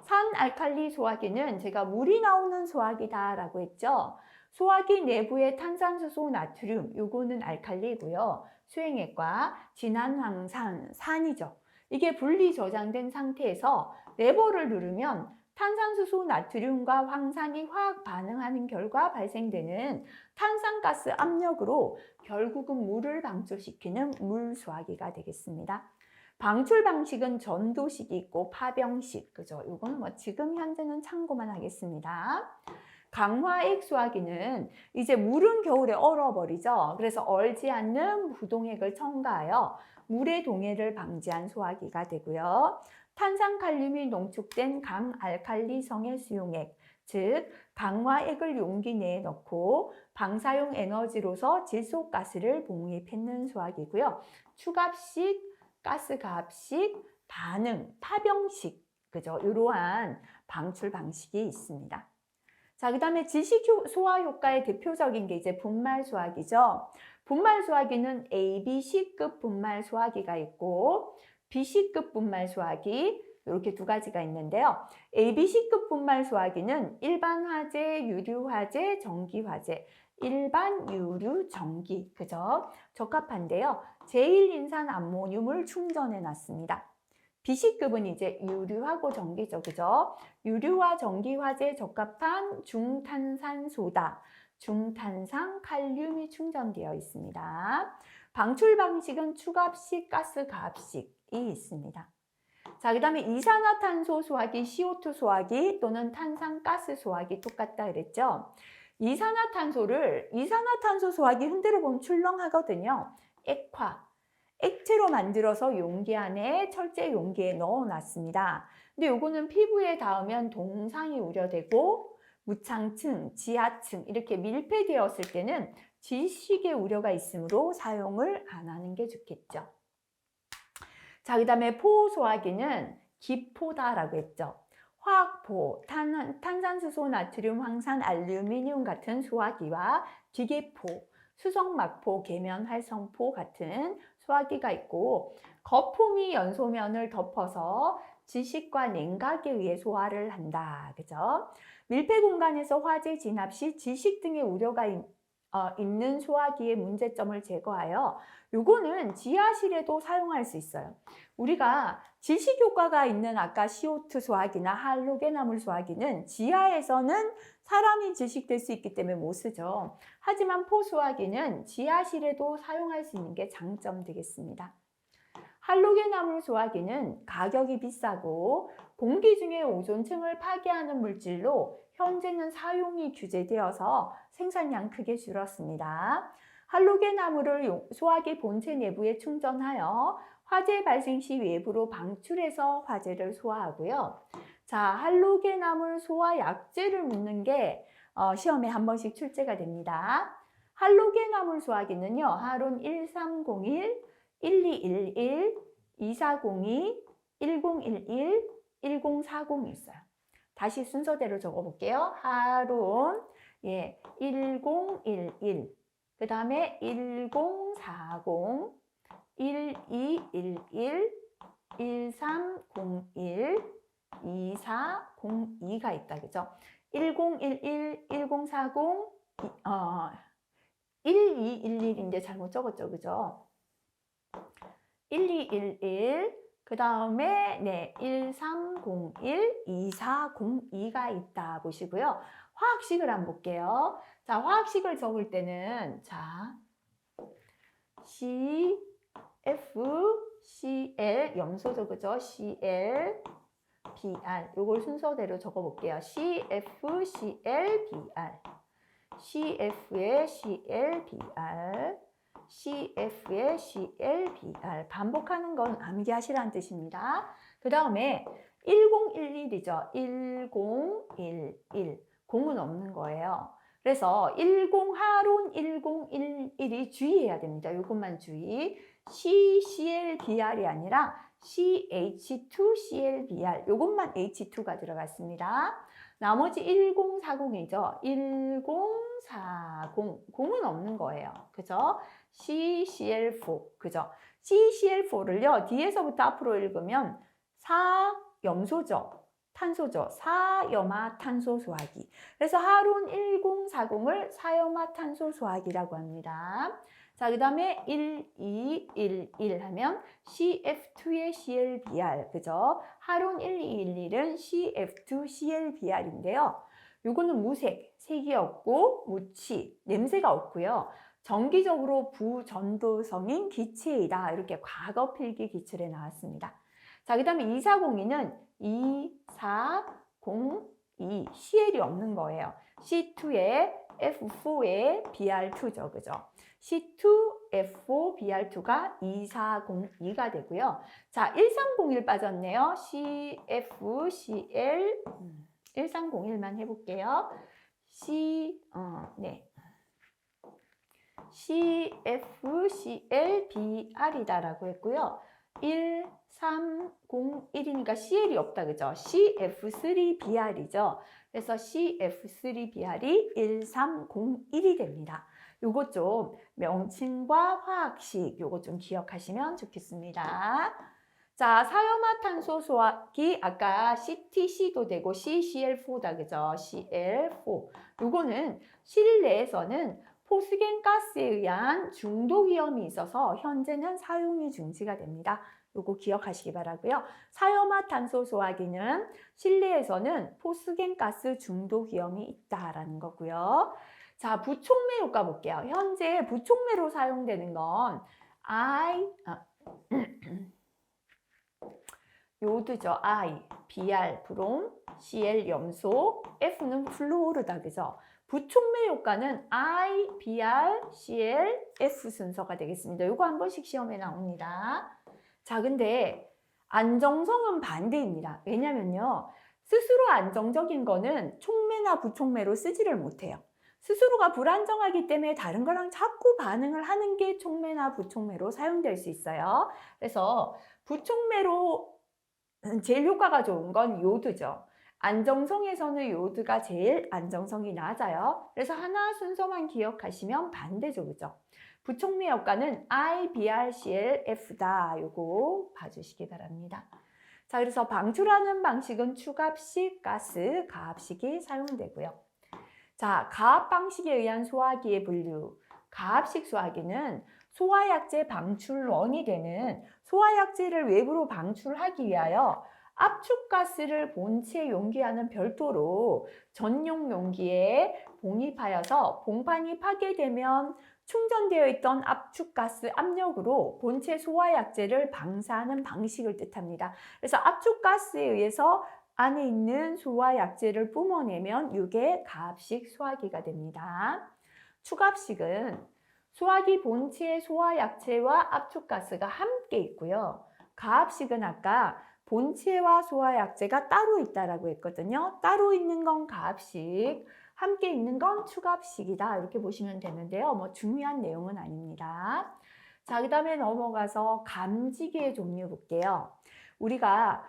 산알칼리 소화기는 제가 물이 나오는 소화기다라고 했죠. 소화기 내부의 탄산수소, 나트륨, 요거는 알칼리고요. 수행액과 진한 황산, 산이죠. 이게 분리 저장된 상태에서 레버를 누르면 탄산수소, 나트륨과 황산이 화학 반응하는 결과 발생되는 탄산가스 압력으로 결국은 물을 방출시키는 물 소화기가 되겠습니다. 방출 방식은 전도식이 있고 파병식, 그죠? 이거는 뭐 지금 현재는 참고만 하겠습니다. 강화액 소화기는 이제 물은 겨울에 얼어버리죠. 그래서 얼지 않는 부동액을 첨가하여 물의 동해를 방지한 소화기가 되고요. 탄산칼륨이 농축된 강알칼리성의 수용액, 즉 강화액을 용기 내에 넣고 방사용 에너지로서 질소가스를 봉입했는 소화기고요. 추갑식, 가스가압식, 반응, 파병식, 그죠? 이러한 방출 방식이 있습니다. 자, 그 다음에 지식 소화 효과의 대표적인 게 이제 분말 소화기죠. 분말 소화기는 A, B, C급 분말 소화기가 있고 BC급 분말 소화기 이렇게 두 가지가 있는데요. A, B, C급 분말 소화기는 일반 화재, 유류 화재, 전기 화재, 일반, 유류, 전기, 그죠? 적합한데요. 제1인산 암모늄을 충전해 놨습니다. BC급은 이제 유류하고 전기죠. 그죠? 유류와 전기 화재에 적합한 중탄산소다, 중탄산 칼륨이 충전되어 있습니다. 방출 방식은 추갑식, 가스가압식이 있습니다. 자, 그 다음에 이산화탄소 소화기, CO2 소화기 또는 탄산가스 소화기 똑같다 그랬죠? 이산화탄소 소화기 흔들어 보면 출렁하거든요. 액화. 액체로 만들어서 용기 안에 철제 용기에 넣어 놨습니다. 근데 요거는 피부에 닿으면 동상이 우려되고 무창층, 지하층 이렇게 밀폐되었을 때는 질식의 우려가 있으므로 사용을 안 하는 게 좋겠죠. 자, 그 다음에 포소화기는 기포다라고 했죠. 화학포, 탄산수소, 나트륨, 황산, 알루미늄 같은 소화기와 기계포, 수성막포, 계면, 활성포 같은 소화기가 있고 거품이 연소면을 덮어서 지식과 냉각에 의해 소화를 한다. 그죠? 밀폐 공간에서 화재 진압 시 지식 등의 우려가 있는 소화기의 문제점을 제거하여 요거는 지하실에도 사용할 수 있어요. 우리가 지식 효과가 있는 아까 CO2 소화기나 할로겐화물 소화기는 지하에서는 사람이 질식될 수 있기 때문에 못 쓰죠. 하지만 포소화기는 지하실에도 사용할 수 있는 게 장점 되겠습니다. 할로겐화물 소화기는 가격이 비싸고 공기 중에 오존층을 파괴하는 물질로 현재는 사용이 규제되어서 생산량 크게 줄었습니다. 할로겐화물을 소화기 본체 내부에 충전하여 화재 발생 시 외부로 방출해서 화재를 소화하고요. 자, 할로겐화물 소화 약제를 묻는 게 시험에 한 번씩 출제가 됩니다. 할로겐화물 소화기는요, 하론 1301, 1211, 2402, 1011, 1040이 있어요. 다시 순서대로 적어볼게요. 하론 1011, 그 다음에 1040, 1211, 1301, 2402가 있다. 그죠? 1011, 1040, 1211인데 잘못 적었죠. 그죠? 1211, 그 다음에 1301, 2402가 있다 보시고요. 화학식을 한번 볼게요. 자, 화학식을 적을 때는 자, C, F, Cl, 염소죠. 그죠? Cl, Br. 요걸 순서대로 적어볼게요. CF, Cl, Br. CF에 Cl, Br. CF에 Cl, Br. 반복하는 건 암기하시라는 뜻입니다. 그 다음에 1011이죠. 1011. 공은 없는 거예요. 그래서 10하론 1011이 주의해야 됩니다. 이것만 주의. CClBr이 아니라 CH2ClBr. 이것만 H2가 들어갔습니다. 나머지 1040이죠. 1040. 공은 없는 거예요. 그죠? CCl4. 그죠? CCl4를요, 뒤에서부터 앞으로 읽으면 사염소죠. 탄소죠. 사염화탄소 소화기. 그래서 하론 1040을 사염화탄소 소화기라고 합니다. 자, 그 다음에 1211 하면 CF2의 ClBr. 그죠? 하론 1211은 CF2ClBr인데요. 요거는 무색, 색이 없고 무치, 냄새가 없고요. 정기적으로 부전도성인 기체이다. 이렇게 과거 필기 기출에 나왔습니다. 자, 그 다음에 2402는 2402, CL이 없는 거예요. C2에 F4에 Br2죠. 그죠? C2F4 Br2가 2402가 되고요. 자, 1301 빠졌네요. CF, CL, 1301만 해볼게요. CFCLBR이다라고 했고요. 1301이니까 CL이 없다. 그죠? CF3BR이죠. 그래서 CF3BR이 1301이 됩니다. 요거 좀 명칭과 화학식 요거 좀 기억하시면 좋겠습니다. 자, 사염화탄소 소화기 아까 CTC도 되고 CCl4다. 그죠? CL4. 요거는 실내에서는 포스겐 가스에 의한 중독 위험이 있어서 현재는 사용이 중지가 됩니다. 요거 기억하시기 바라고요. 사염화탄소 소화기는 실내에서는 포스겐 가스 중독 위험이 있다라는 거고요. 자, 부촉매 효과 볼게요. 현재 부촉매로 사용되는 건 요드죠. I, Br, 브롬, Cl, 염소, F는 플루오르다. 그죠? 부촉매 효과는 I, BR, CL, F 순서가 되겠습니다. 이거 한 번씩 시험에 나옵니다. 자, 근데 안정성은 반대입니다. 왜냐면요, 스스로 안정적인 거는 촉매나 부촉매로 쓰지를 못해요. 스스로가 불안정하기 때문에 다른 거랑 자꾸 반응을 하는 게 촉매나 부촉매로 사용될 수 있어요. 그래서 부촉매로 제일 효과가 좋은 건 요드죠. 안정성에서는 요드가 제일 안정성이 낮아요. 그래서 하나 순서만 기억하시면 반대죠. 부촉매 효과는 I, BR, CL, F다. 요거 봐주시기 바랍니다. 자, 그래서 방출하는 방식은 추갑식, 가스, 가압식이 사용되고요. 자, 가압 방식에 의한 소화기의 분류. 가압식 소화기는 소화약제 방출원이 되는 소화약제를 외부로 방출하기 위하여 압축가스를 본체 용기와는 별도로 전용 용기에 봉입하여서 봉판이 파괴되면 충전되어 있던 압축가스 압력으로 본체 소화약제를 방사하는 방식을 뜻합니다. 그래서 압축가스에 의해서 안에 있는 소화약제를 뿜어내면 이게 가압식 소화기가 됩니다. 추갑식은 소화기 본체의 소화약제와 압축가스가 함께 있고요. 가압식은 아까 본체와 소화약제가 따로 있다라고 했거든요. 따로 있는 건 가압식, 함께 있는 건 추갑식이다. 이렇게 보시면 되는데요. 뭐 중요한 내용은 아닙니다. 자, 그 다음에 넘어가서 감지기의 종류 볼게요. 우리가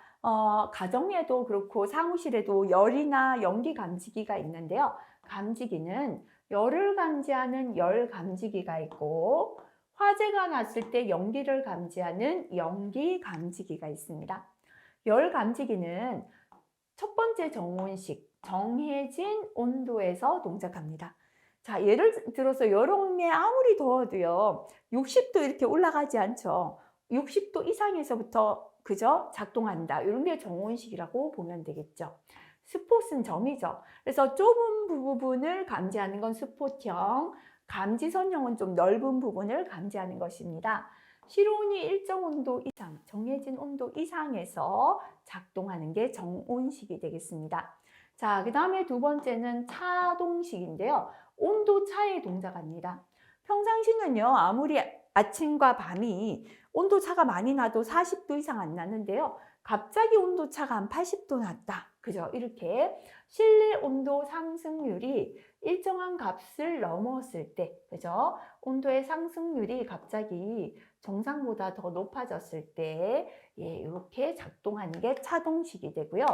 가정에도 그렇고 사무실에도 열이나 연기 감지기가 있는데요. 감지기는 열을 감지하는 열 감지기가 있고 화재가 났을 때 연기를 감지하는 연기 감지기가 있습니다. 열 감지기는 첫 번째 정온식, 정해진 온도에서 동작합니다. 자, 예를 들어서 여름에 아무리 더워도요, 60도 이렇게 올라가지 않죠. 60도 이상에서부터 그저 작동한다. 이런 게 정온식이라고 보면 되겠죠. 스폿은 점이죠. 그래서 좁은 부분을 감지하는 건 스폿형, 감지선형은 좀 넓은 부분을 감지하는 것입니다. 실온이 일정 온도 이상, 정해진 온도 이상에서 작동하는 게 정온식이 되겠습니다. 자, 그 다음에 두 번째는 차동식인데요. 온도 차에 동작합니다. 평상시는요, 아무리 아침과 밤이 온도 차가 많이 나도 40도 이상 안 나는데요. 갑자기 온도 차가 한 80도 났다. 그죠? 이렇게 실내 온도 상승률이 일정한 값을 넘었을 때, 그죠? 온도의 상승률이 갑자기 정상보다 더 높아졌을 때, 이렇게 작동하는 게 차동식이 되고요.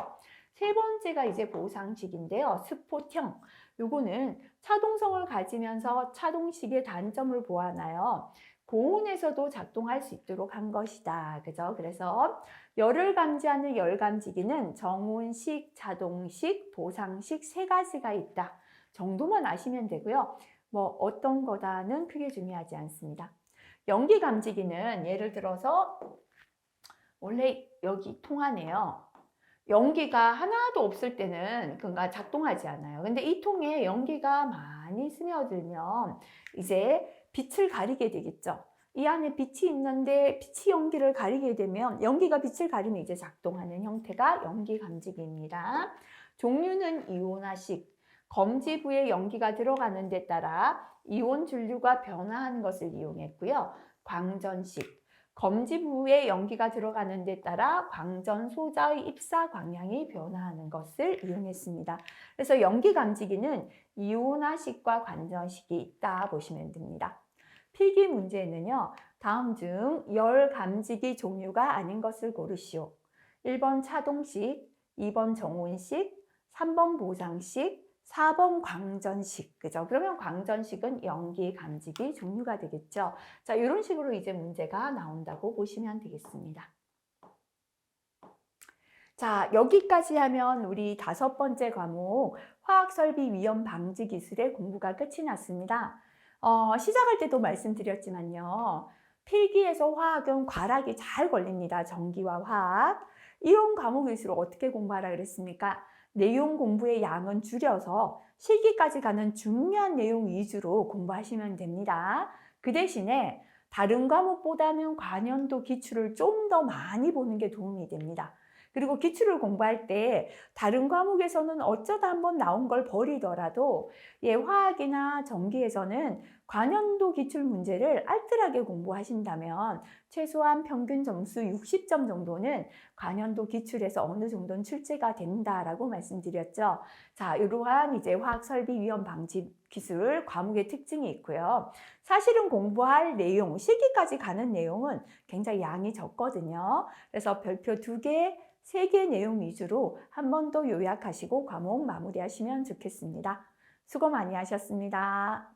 세 번째가 이제 보상식인데요. 스폿형. 요거는 차동성을 가지면서 차동식의 단점을 보완하여 고온에서도 작동할 수 있도록 한 것이다. 그죠? 그래서 열을 감지하는 열 감지기는 정온식, 차동식, 보상식 세 가지가 있다. 정도만 아시면 되고요. 뭐 어떤 거다는 크게 중요하지 않습니다. 연기 감지기는 예를 들어서 원래 여기 통하네요. 연기가 하나도 없을 때는 그가 작동하지 않아요. 근데 이 통에 연기가 많이 스며들면 이제 빛을 가리게 되겠죠. 이 안에 빛이 있는데 빛이 연기를 가리게 되면 연기가 빛을 가리면 이제 작동하는 형태가 연기 감지기입니다. 종류는 이온화식, 검지부에 연기가 들어가는 데 따라 이온 전류가 변화하는 것을 이용했고요. 광전식, 검지부에 연기가 들어가는 데 따라 광전 소자의 입사 광량이 변화하는 것을 이용했습니다. 그래서 연기 감지기는 이온화식과 관전식이 있다 보시면 됩니다. 필기 문제에는요, 다음 중 열 감지기 종류가 아닌 것을 고르시오. 1번 차동식, 2번 정온식, 3번 보상식, 4번 광전식. 그죠? 그러면 광전식은 연기 감지기 종류가 되겠죠. 자, 이런 식으로 이제 문제가 나온다고 보시면 되겠습니다. 자, 여기까지 하면 우리 5번째 과목 화학설비 위험 방지 기술의 공부가 끝이 났습니다. 시작할 때도 말씀드렸지만요. 필기에서 화학은 과락이 잘 걸립니다. 전기와 화학. 이런 과목일수록 어떻게 공부하라 그랬습니까? 내용 공부의 양은 줄여서 실기까지 가는 중요한 내용 위주로 공부하시면 됩니다. 그 대신에 다른 과목보다는 관연도 기출을 좀 더 많이 보는 게 도움이 됩니다. 그리고 기출을 공부할 때 다른 과목에서는 어쩌다 한번 나온 걸 버리더라도 화학이나 전기에서는 관연도 기출 문제를 알뜰하게 공부하신다면 최소한 평균 점수 60점 정도는 관연도 기출에서 어느 정도는 출제가 된다라고 말씀드렸죠. 자, 이러한 화학 설비 위험 방지 기술 과목의 특징이 있고요. 사실은 공부할 내용, 실기까지 가는 내용은 굉장히 양이 적거든요. 그래서 별표 2개, 3개 내용 위주로 한 번 더 요약하시고 과목 마무리하시면 좋겠습니다. 수고 많이 하셨습니다.